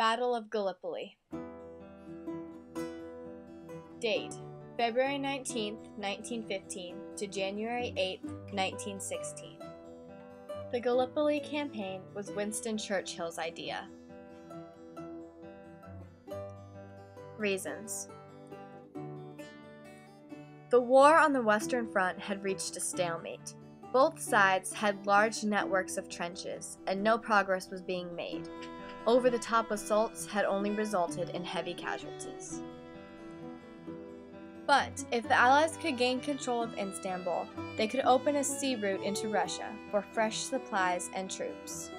Battle of Gallipoli. Date: February 19, 1915 to January 8, 1916. The Gallipoli campaign was Winston Churchill's idea. Reasons: the war on the Western Front had reached a stalemate. Both sides had large networks of trenches, and no progress was being made. Over-the-top assaults had only resulted in heavy casualties. But if the Allies could gain control of Istanbul, they could open a sea route into Russia for fresh supplies and troops.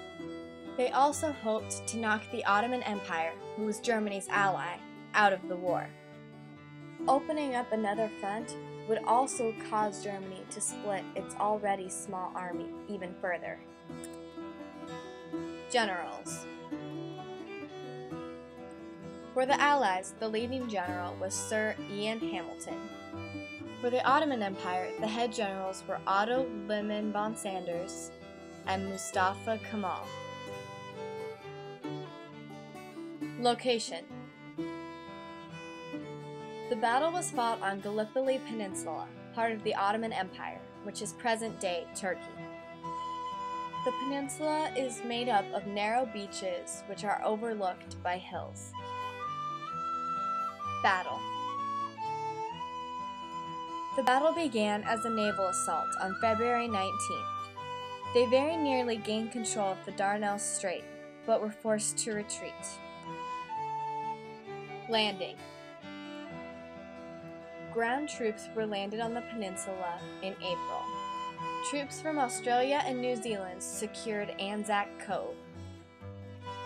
They also hoped to knock the Ottoman Empire, who was Germany's ally, out of the war. Opening up another front would also cause Germany to split its already small army even further. Generals. For the Allies, the leading general was Sir Ian Hamilton. For the Ottoman Empire, the head generals were Otto Liman von Sanders and Mustafa Kemal. Location: the battle was fought on Gallipoli Peninsula, part of the Ottoman Empire, which is present-day Turkey. The peninsula is made up of narrow beaches which are overlooked by hills. Battle. The battle began as a naval assault on February 19th. They very nearly gained control of the Dardanelles Strait, but were forced to retreat. Landing. Ground troops were landed on the peninsula in April. Troops from Australia and New Zealand secured Anzac Cove.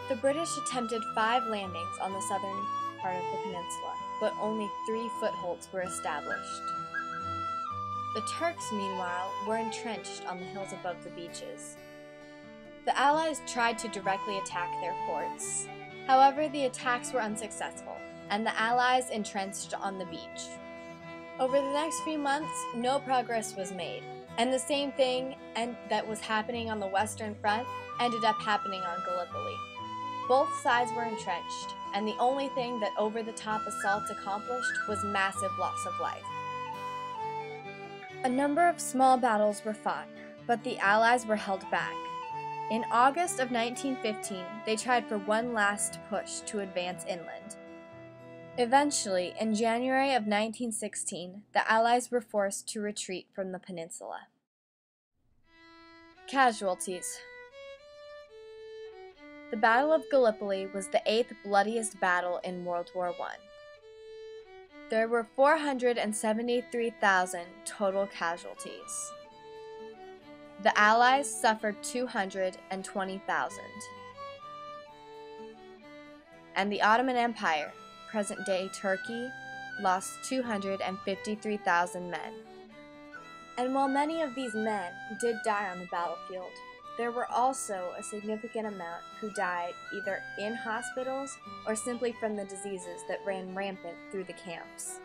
The British attempted 5 landings on the southern part of the peninsula, but only 3 footholds were established. The Turks, meanwhile, were entrenched on the hills above the beaches. The Allies tried to directly attack their forts. However, the attacks were unsuccessful, and the Allies entrenched on the beach. Over the next few months, no progress was made, and the same thing that was happening on the Western Front ended up happening on Gallipoli. Both sides were entrenched, and the only thing that over-the-top assaults accomplished was massive loss of life. A number of small battles were fought, but the Allies were held back. In August of 1915, they tried for one last push to advance inland. Eventually, in January of 1916, the Allies were forced to retreat from the peninsula. Casualties. The Battle of Gallipoli was the 8th bloodiest battle in World War I. There were 473,000 total casualties. The Allies suffered 220,000. And the Ottoman Empire, present-day Turkey, lost 253,000 men. And while many of these men did die on the battlefield, there were also a significant amount who died either in hospitals or simply from the diseases that ran rampant through the camps.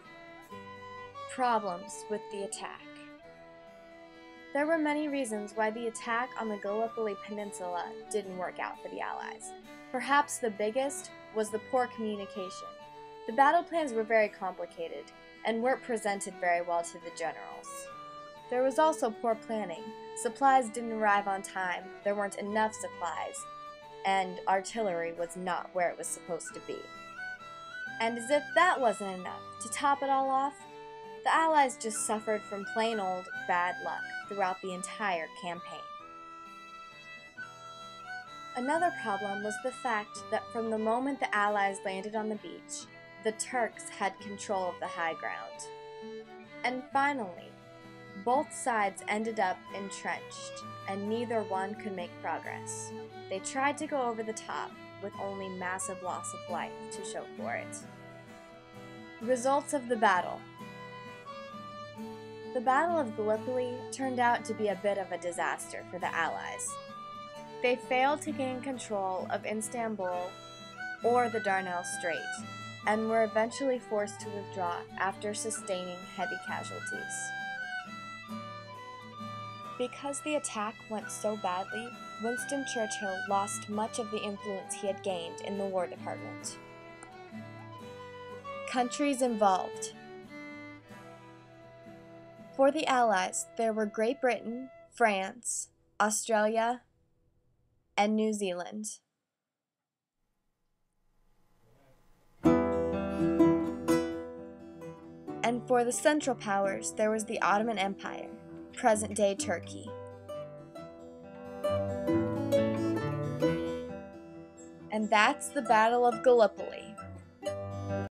Problems with the attack. There were many reasons why the attack on the Gallipoli Peninsula didn't work out for the Allies. Perhaps the biggest was the poor communication. The battle plans were very complicated and weren't presented very well to the generals. There was also poor planning. Supplies didn't arrive on time, there weren't enough supplies, and artillery was not where it was supposed to be. And as if that wasn't enough, to top it all off, the Allies just suffered from plain old bad luck throughout the entire campaign. Another problem was the fact that from the moment the Allies landed on the beach, the Turks had control of the high ground. And finally, both sides ended up entrenched, and neither one could make progress. They tried to go over the top, with only massive loss of life to show for it. Results of the battle. The Battle of Gallipoli turned out to be a bit of a disaster for the Allies. They failed to gain control of Istanbul or the Dardanelles Strait, and were eventually forced to withdraw after sustaining heavy casualties. Because the attack went so badly, Winston Churchill lost much of the influence he had gained in the War Department. Countries involved. For the Allies, there were Great Britain, France, Australia, and New Zealand. And for the Central Powers, there was the Ottoman Empire, present-day Turkey. And that's the Battle of Gallipoli.